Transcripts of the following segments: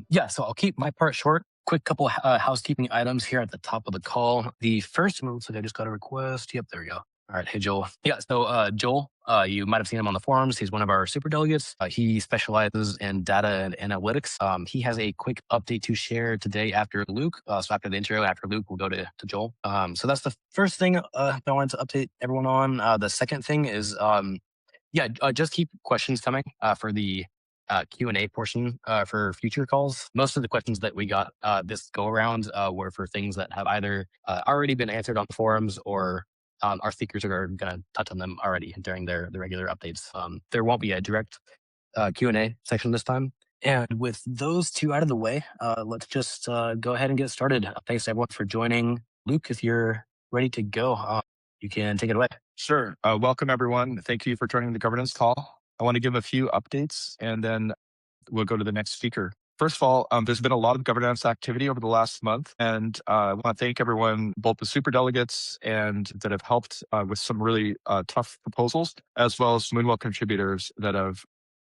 Yeah, so I'll keep my part short. Quick couple housekeeping items here at the top of the call. The first one looks like I just got a request. Yep, there we go. All right, hey Joel. Yeah, so Joel, you might have seen him on the forums. He's one of our super delegates. He specializes in data and analytics. He has a quick update to share today after Luke. So after the intro, after Luke, we'll go to Joel. So that's the first thing that I wanted to update everyone on. The second thing is, just keep questions coming for the Q&A portion for future calls. Most of the questions that we got this go around were for things that have either already been answered on the forums or our speakers are going to touch on them already during the regular updates. There won't be a direct Q&A section this time. And with those two out of the way, let's just go ahead and get started. Thanks everyone for joining. Luke, if you're ready to go, you can take it away. Sure. Welcome, everyone. Thank you for joining the governance call. I want to give a few updates, and then we'll go to the next speaker. First of all, there's been a lot of governance activity over the last month, and I want to thank everyone, both the super delegates and that have helped with some really tough proposals, as well as Moonwell contributors that have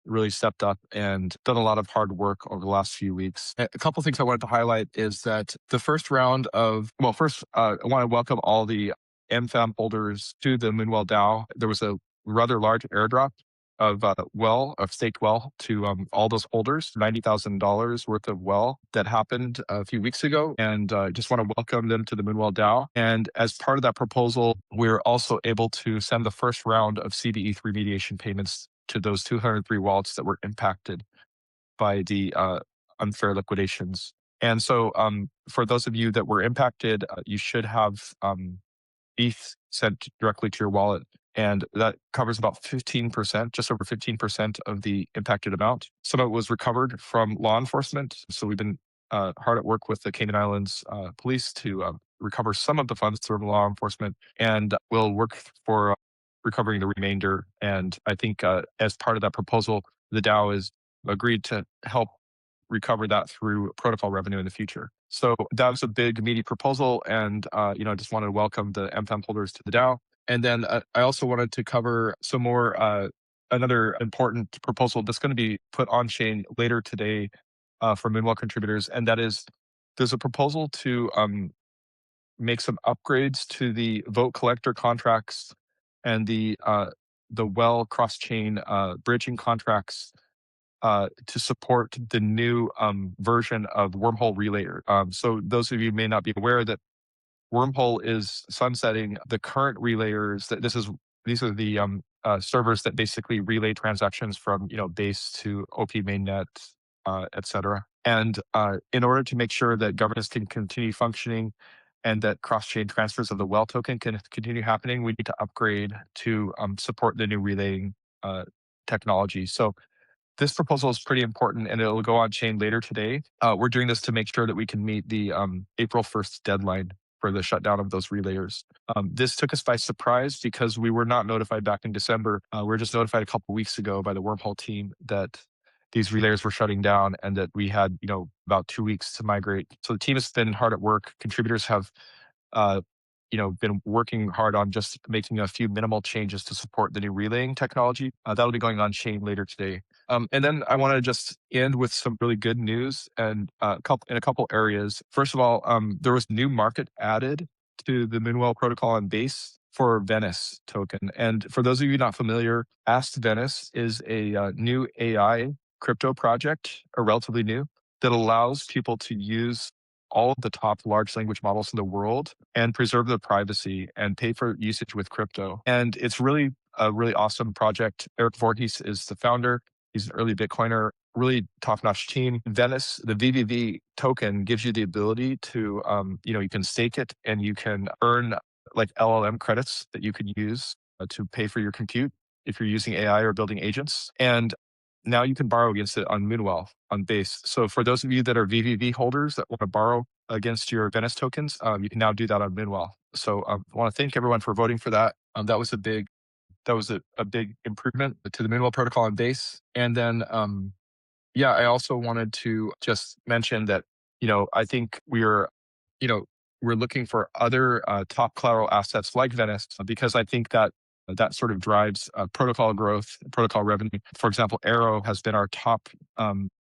really stepped up and done a lot of hard work over the last few weeks. A couple of things I wanted to highlight is that the first round of, I want to welcome all the MFAM holders to the Moonwell DAO. There was a rather large airdrop of staked well to all those holders, $90,000 worth of well that happened a few weeks ago. And just want to welcome them to the Moonwell DAO. And as part of that proposal, we're also able to send the first round of CDE3 remediation payments to those 203 wallets that were impacted by the unfair liquidations. And so for those of you that were impacted, you should have ETH sent directly to your wallet. And that covers about 15%, just over 15% of the impacted amount. Some of it was recovered from law enforcement. So we've been hard at work with the Cayman Islands police to recover some of the funds through law enforcement. And we'll work for recovering the remainder. And I think as part of that proposal, the DAO has agreed to help recover that through protocol revenue in the future. So that was a big, meaty proposal. And, I just wanted to welcome the MFAM holders to the DAO. And then I also wanted to cover some more, another important proposal that's going to be put on chain later today for Moonwell contributors. And that is, there's a proposal to make some upgrades to the vote collector contracts and the well cross-chain bridging contracts to support the new version of Wormhole Relayer. So those of you may not be aware that Wormhole is sunsetting the current relayers. These are the servers that basically relay transactions from base to OP mainnet, etc. And in order to make sure that governance can continue functioning and that cross-chain transfers of the well token can continue happening, we need to upgrade to support the new relaying technology. So this proposal is pretty important, and it'll go on chain later today. We're doing this to make sure that we can meet the April 1st deadline for the shutdown of those relayers. This took us by surprise because we were not notified back in December. We were just notified a couple weeks ago by the Wormhole team that these relayers were shutting down and that we had, about 2 weeks to migrate. So the team has been hard at work. Contributors have been working hard on just making a few minimal changes to support the new relaying technology. That'll be going on chain later today. And then I want to just end with some really good news and in a couple areas. First of all, there was new market added to the Moonwell protocol and base for Venice token. And for those of you not familiar, Ask Venice is a new AI crypto project, or relatively new, that allows people to use all of the top large language models in the world and preserve their privacy and pay for usage with crypto. And it's really a really awesome project. Eric Voorhees is the founder. He's an early Bitcoiner, really top-notch team. Venice, the VVV token gives you the ability to, you can stake it and you can earn like LLM credits that you can use to pay for your compute if you're using AI or building agents. And now you can borrow against it on Moonwell, on Base. So for those of you that are VVV holders that want to borrow against your Venice tokens, you can now do that on Moonwell. So I want to thank everyone for voting for that. That was a big improvement to the Moonwell protocol on Base. And then, I also wanted to just mention that, I think we're looking for other top collateral assets like Venice, because I think that sort of drives protocol growth, protocol revenue. For example, Arrow has been our top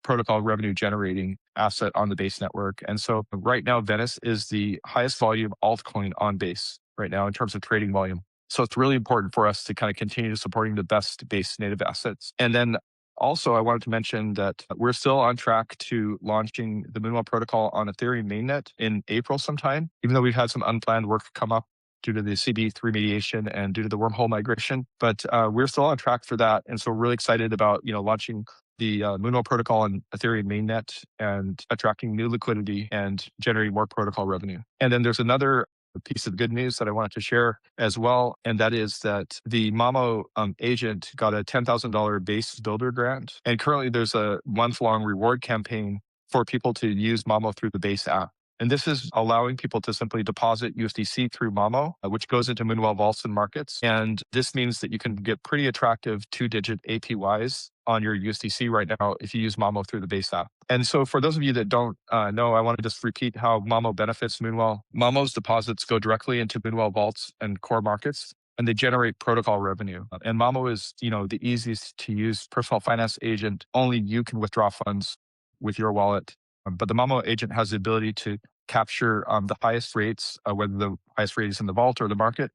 protocol revenue generating asset on the Base network. And so right now, Venice is the highest volume altcoin on Base right now in terms of trading volume. So it's really important for us to kind of continue supporting the best Base native assets. And then also, I wanted to mention that we're still on track to launching the Moonwell protocol on Ethereum mainnet in April sometime, even though we've had some unplanned work come up due to the CB3 remediation and due to the wormhole migration. But we're still on track for that. And so we're really excited about launching the Moonwell protocol on Ethereum mainnet and attracting new liquidity and generating more protocol revenue. And then there's another piece of good news that I wanted to share as well, and that is that the Mamo agent got a $10,000 base builder grant, and currently there's a month-long reward campaign for people to use Mamo through the Base app. And this is allowing people to simply deposit USDC through Mamo, which goes into Moonwell vaults and markets. And this means that you can get pretty attractive 2-digit APYs on your USDC right now if you use Mamo through the Base app. And so for those of you that don't know, I want to just repeat how Mamo benefits Moonwell. Mamo's deposits go directly into Moonwell vaults and core markets, and they generate protocol revenue. And Mamo is, the easiest to use personal finance agent. Only you can withdraw funds with your wallet. But the Mamo agent has the ability to capture the highest rates, whether the highest rate is in the vault or the market,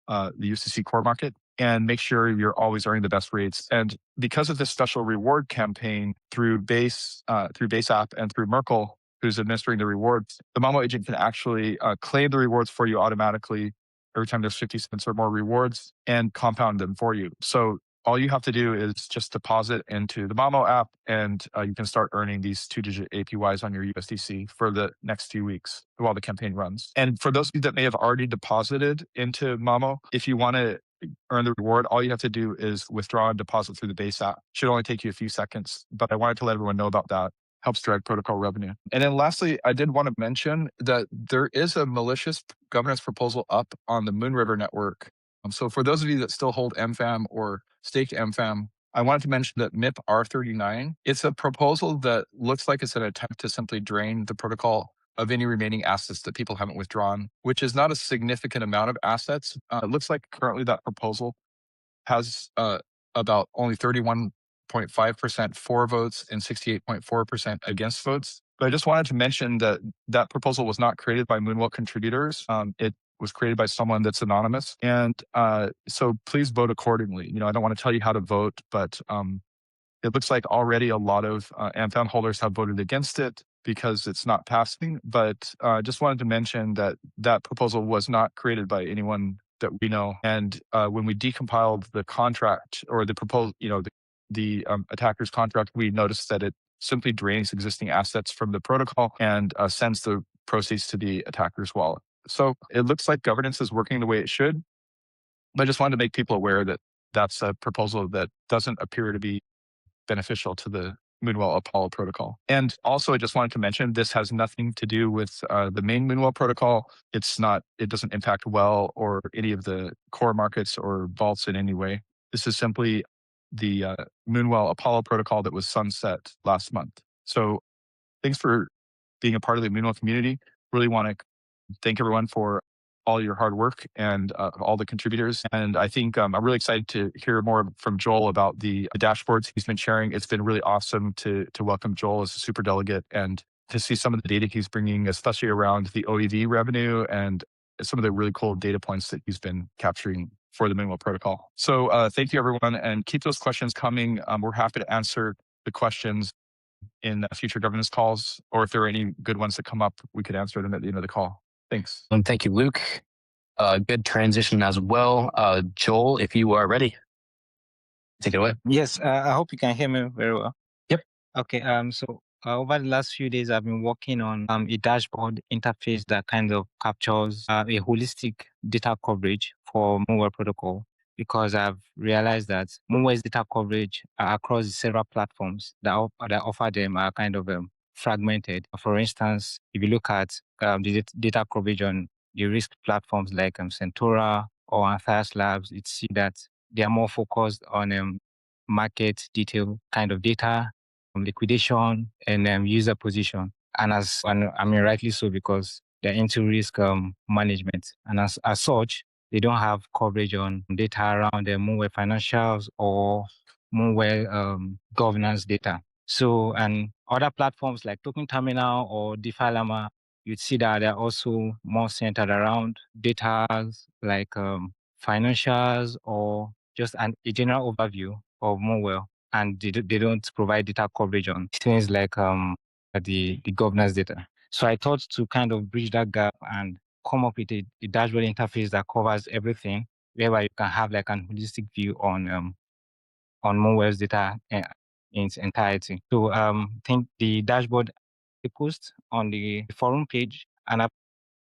the USDC core market, and make sure you're always earning the best rates. And because of this special reward campaign through Base app and through Merkle, who's administering the rewards, the Mamo agent can actually claim the rewards for you automatically every time there's 50 cents or more rewards and compound them for you. So all you have to do is just deposit into the Mamo app, and you can start earning these 2-digit APYs on your USDC for the next few weeks while the campaign runs. And for those of you that may have already deposited into Mamo, if you want to earn the reward, all you have to do is withdraw and deposit through the Base app. Should only take you a few seconds, but I wanted to let everyone know about that. Helps drive protocol revenue. And then lastly, I did want to mention that there is a malicious governance proposal up on the Moonriver network. So for those of you that still hold MFAM or staked MFAM, I wanted to mention that MIP R39, it's a proposal that looks like it's an attempt to simply drain the protocol of any remaining assets that people haven't withdrawn, which is not a significant amount of assets. It looks like currently that proposal has about only 31.5% for votes and 68.4% against votes. But I just wanted to mention that that proposal was not created by Moonwell contributors. It was created by someone that's anonymous. And so please vote accordingly. I don't want to tell you how to vote, but it looks like already a lot of AmFam holders have voted against it because it's not passing. But I just wanted to mention that that proposal was not created by anyone that we know. And when we decompiled the contract or the proposal, the attacker's contract, we noticed that it simply drains existing assets from the protocol and sends the proceeds to the attacker's wallet. So it looks like governance is working the way it should. But I just wanted to make people aware that that's a proposal that doesn't appear to be beneficial to the Moonwell Apollo protocol. And also, I just wanted to mention this has nothing to do with the main Moonwell protocol. It doesn't impact Well or any of the core markets or vaults in any way. This is simply the Moonwell Apollo protocol that was sunset last month. So thanks for being a part of the Moonwell community. Really want to thank everyone for all your hard work and all the contributors. And I think I'm really excited to hear more from Joel about the dashboards he's been sharing. It's been really awesome to welcome Joel as a super delegate and to see some of the data he's bringing, especially around the OEV revenue and some of the really cool data points that he's been capturing for the Moonwell protocol. So thank you, everyone, and keep those questions coming. We're happy to answer the questions in future governance calls, or if there are any good ones that come up, we could answer them at the end of the call. Thanks. And thank you, Luke. Good transition as well. Joel, if you are ready, take it away. Yes, I hope you can hear me very well. Yep. Okay. So over the last few days, I've been working on a dashboard interface that kind of captures a holistic data coverage for Moonwell protocol, because I've realized that Moonwell's data coverage across several platforms that offer them are kind of fragmented. For instance, if you look at the data coverage on the risk platforms like Centura or Anthias Labs, you see that they are more focused on market detail kind of data, liquidation, and user position. And I mean, rightly so, because they're into risk management. And as such, they don't have coverage on data around their Moonwell financials or Moonwell governance data. So, and other platforms like Token Terminal or DeFi Llama, you'd see that they're also more centered around data like financials or just a general overview of Moonwell. And they don't provide data coverage on things like the governance data. So I thought to kind of bridge that gap and come up with a dashboard interface that covers everything, whereby you can have like an holistic view on Moonwell's data in its entirety. So I think the dashboard I post on the forum page, and I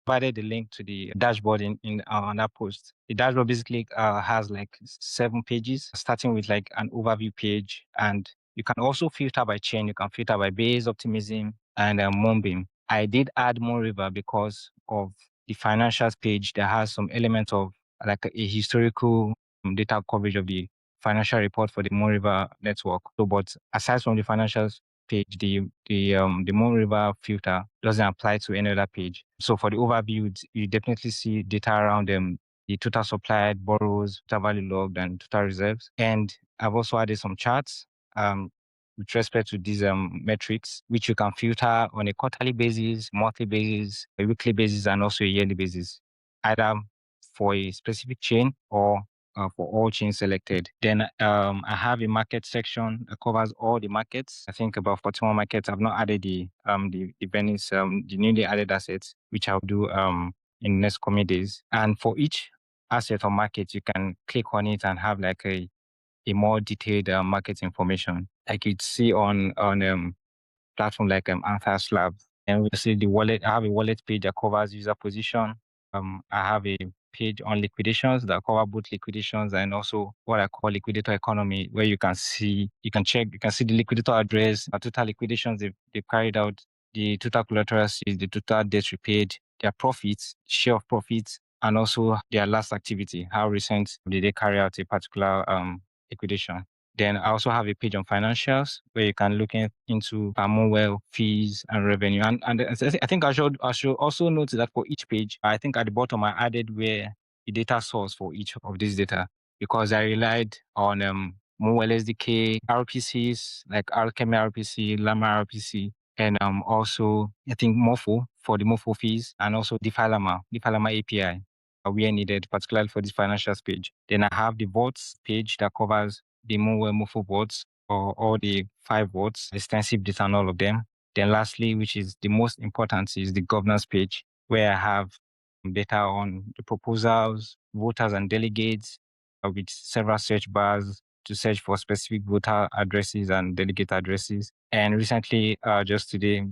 provided the link to the dashboard in on that post. The dashboard basically has like 7 pages, starting with like an overview page, and you can also filter by chain. You can filter by base, optimism, and Moonbeam. I did add Moonriver because of the financials page that has some element of like a historical data coverage of the financial report for the Moonriver network. So, but aside from the financials page, the Moonriver filter doesn't apply to any other page. So for the overview, you definitely see data around the total supplied, borrows, total value logged, and total reserves. And I've also added some charts with respect to these metrics, which you can filter on a quarterly basis, monthly basis, a weekly basis, and also a yearly basis, either for a specific chain or for all chains selected. Then I have a market section that covers all the markets. I think about 41 markets. I've not added the Venice, the newly added assets, which I'll do in the next coming days. And for each asset or market, you can click on it and have like a more detailed market information, like you'd see on platform like Anthias Lab. And we see the wallet. I have a wallet page that covers user position. I have a page on liquidations that cover both liquidations and also what I call liquidator economy, where you can see the liquidator address, total liquidations they've carried out, the total collateral seized, the total debt repaid, their profits, share of profits, and also their last activity. How recent did they carry out a particular liquidation? Then I also have a page on financials where you can look into Moonwell fees and revenue. And I think I should also note that for each page, I think at the bottom I added where the data source for each of these data, because I relied on Moonwell SDK, RPCs like Alchemy RPC, Llama RPC, and also I think Morpho for the Morpho fees, and also DeFi Llama API where needed, particularly for this financials page. Then I have the votes page that covers the Moonwell Morpho votes or all the 5 votes, extensive data on all of them. Then lastly, which is the most important, is the governance page, where I have data on the proposals, voters and delegates, with several search bars to search for specific voter addresses and delegate addresses. And recently, just today,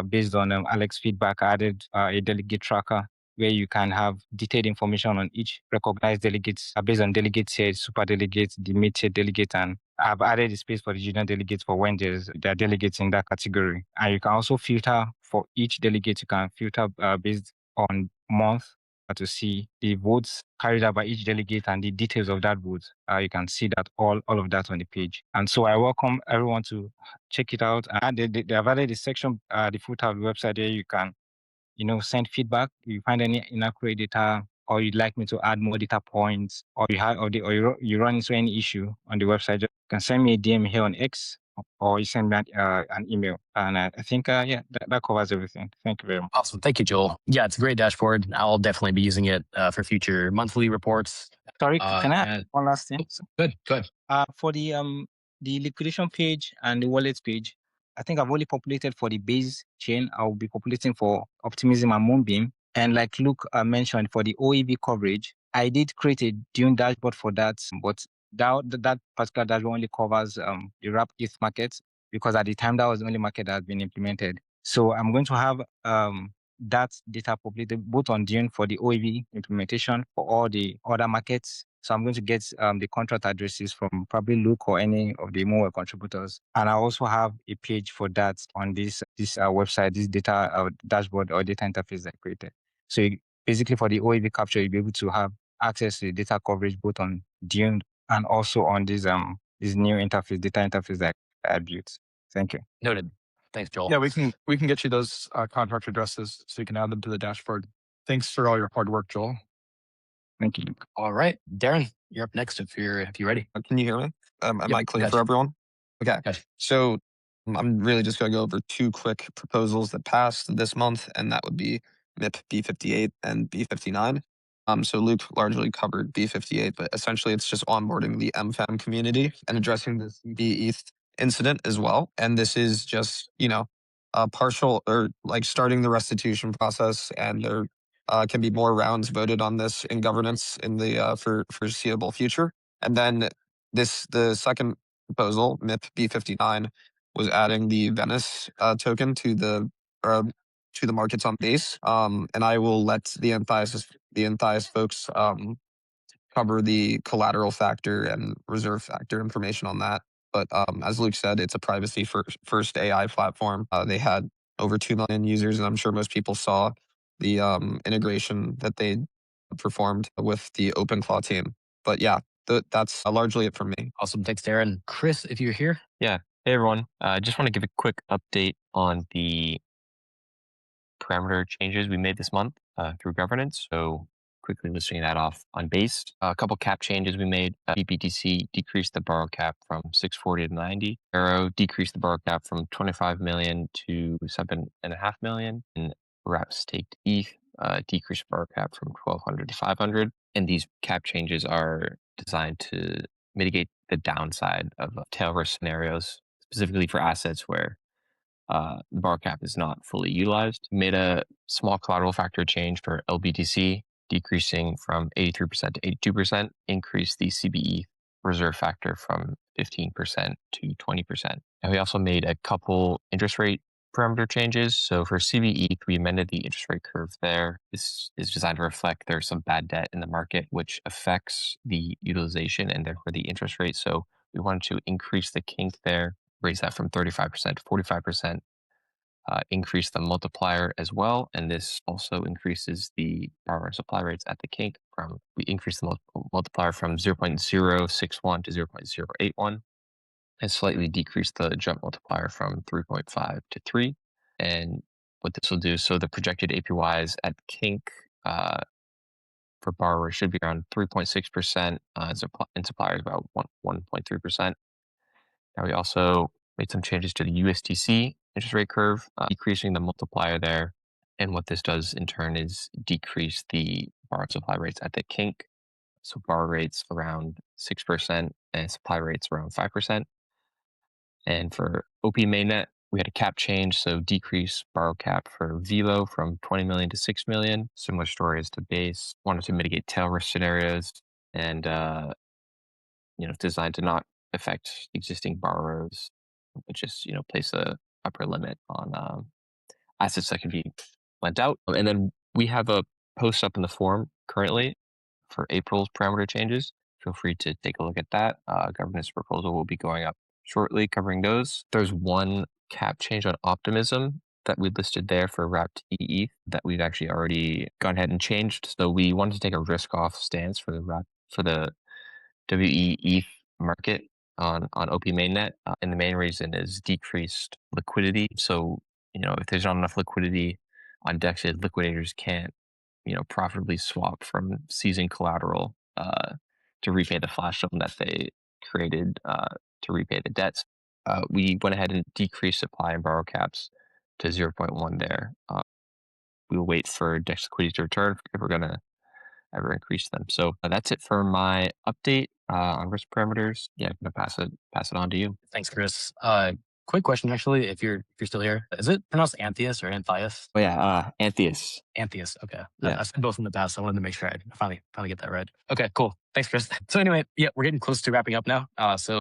based on Alex feedback, I added a delegate tracker where you can have detailed information on each recognized delegates based on delegate tier, super delegates, the mid-tier delegate, and I've added a space for the junior delegates for when there are delegates in that category. And you can also filter for each delegate. You can filter based on month to see the votes carried out by each delegate and the details of that vote. You can see that all of that on the page. And so I welcome everyone to check it out. And they have added the section, the footer of the website where you can send feedback. If you find any inaccurate data, or you'd like me to add more data points, or you run into any issue on the website, you can send me a DM here on X, or you send me an email. And I think, that covers everything. Thank you very much. Awesome. Thank you, Joel. Yeah, it's a great dashboard. I'll definitely be using it for future monthly reports. Sorry, can I add one last thing? Good. For the liquidation page and the wallet page, I think I've only populated for the base chain. I'll be populating for Optimism and Moonbeam. And like Luke mentioned, for the OEV coverage, I did create a Dune dashboard for that, but that particular dashboard only covers the wrap ETH market, because at the time that was the only market that had been implemented. So I'm going to have that data populated both on Dune for the OEV implementation for all the other markets. So I'm going to get the contract addresses from probably Luke or any of the more contributors. And I also have a page for that on this website, this data dashboard or data interface that I created. So basically for the OEV capture, you'll be able to have access to the data coverage both on Dune and also on this new interface, data interface that I built. Thank you. Noted. Thanks, Joel. Yeah, we can get you those contract addresses so you can add them to the dashboard. Thanks for all your hard work, Joel. Thank you, Luke. All right, Darren, you're up next if you're ready. Can you hear me? Am Yep, I clear gotcha. for everyone? Okay. Gotcha. So I'm really just going to go over two quick proposals that passed this month, and that would be MIP B58 and B59. So Luke largely covered B58, but essentially it's just onboarding the MFAM community and addressing the CB ETH incident as well. And this is just, a partial or like starting the restitution process, and there can be more rounds voted on this in governance in the for foreseeable future. And then the second proposal, MIP B59, was adding the Venice token to the markets on base. And I will let the Anthias folks cover the collateral factor and reserve factor information on that. But as Luke said, it's a privacy first AI platform. They had over 2 million users, and I'm sure most people saw the integration that they performed with the OpenClaw team. But yeah, that's largely it from me. Awesome. Thanks, Darren. Chris, if you're here. Yeah. Hey, everyone. I just want to give a quick update on the parameter changes we made this month through governance. So quickly listing that off on base. A couple cap changes we made. BBTC decreased the borrow cap from 640 to 90. Arrow decreased the borrow cap from 25 million to 7.5 million. And wrap staked ETH decreased borrow cap from 1200 to 500. And these cap changes are designed to mitigate the downside of tail risk scenarios, specifically for assets where the borrow cap is not fully utilized. We made a small collateral factor change for LBTC, decreasing from 83% to 82%, increased the CBE reserve factor from 15% to 20%. And we also made a couple interest rate parameter changes. So for CBE, we amended the interest rate curve there. This is designed to reflect there's some bad debt in the market, which affects the utilization and therefore the interest rate. So we wanted to increase the kink there, raise that from 35% to 45%, increase the multiplier as well. And this also increases the borrower supply rates at the kink. We increase the multiplier from 0.061 to 0.081, and slightly decrease the jump multiplier from 3.5 to 3. And what this will do, so the projected APYs at kink for borrowers should be around 3.6%, and suppliers about 1.3%. Now we also made some changes to the USDC interest rate curve, decreasing the multiplier there. And what this does in turn is decrease the borrow supply rates at the kink. So borrow rates around 6% and supply rates around 5%. And for OP mainnet, we had a cap change, so decrease borrow cap for Velo from 20 million to 6 million. Similar story as to base. Wanted to mitigate tail risk scenarios, and designed to not affect existing borrowers, but just place a upper limit on assets that can be lent out. And then we have a post up in the forum currently for April's parameter changes. Feel free to take a look at that. Governance proposal will be going up shortly, covering those. There's one cap change on optimism that we listed there for wrapped ETH that we've actually already gone ahead and changed. So we wanted to take a risk off stance for the WE ETH market on OP mainnet, and the main reason is decreased liquidity. So if there's not enough liquidity on DEXed, liquidators can't profitably swap from seizing collateral to repay the flash loan that they created to repay the debts. We went ahead and decreased supply and borrow caps to 0.1 there. We'll wait for DEX liquidity to return if we're going to ever increase them. So that's it for my update on risk parameters. Yeah, I'm gonna pass it on to you. Thanks, Chris. Quick question, actually, if you're still here. Is it pronounced Anthias or Anthias? Oh yeah, Anthias. Anthias. Okay. Yeah. I've said both in the past, so I wanted to make sure I finally get that right. Okay, cool. Thanks, Chris. So anyway, yeah, we're getting close to wrapping up now. So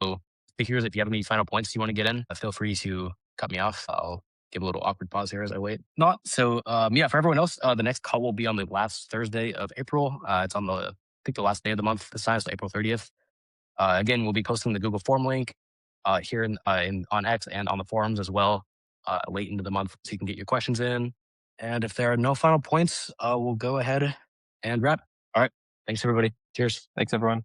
speakers, if you have any final points you want to get in, feel free to cut me off. I'll give a little awkward pause here as I wait. Not so. Yeah, for everyone else, the next call will be on the last Thursday of April. It's on I think the last day of the month this time, so April 30th. Again, we'll be posting the Google form link here on X and on the forums as well late into the month, so you can get your questions in. And if there are no final points, we'll go ahead and wrap. All right. Thanks, everybody. Cheers. Thanks, everyone.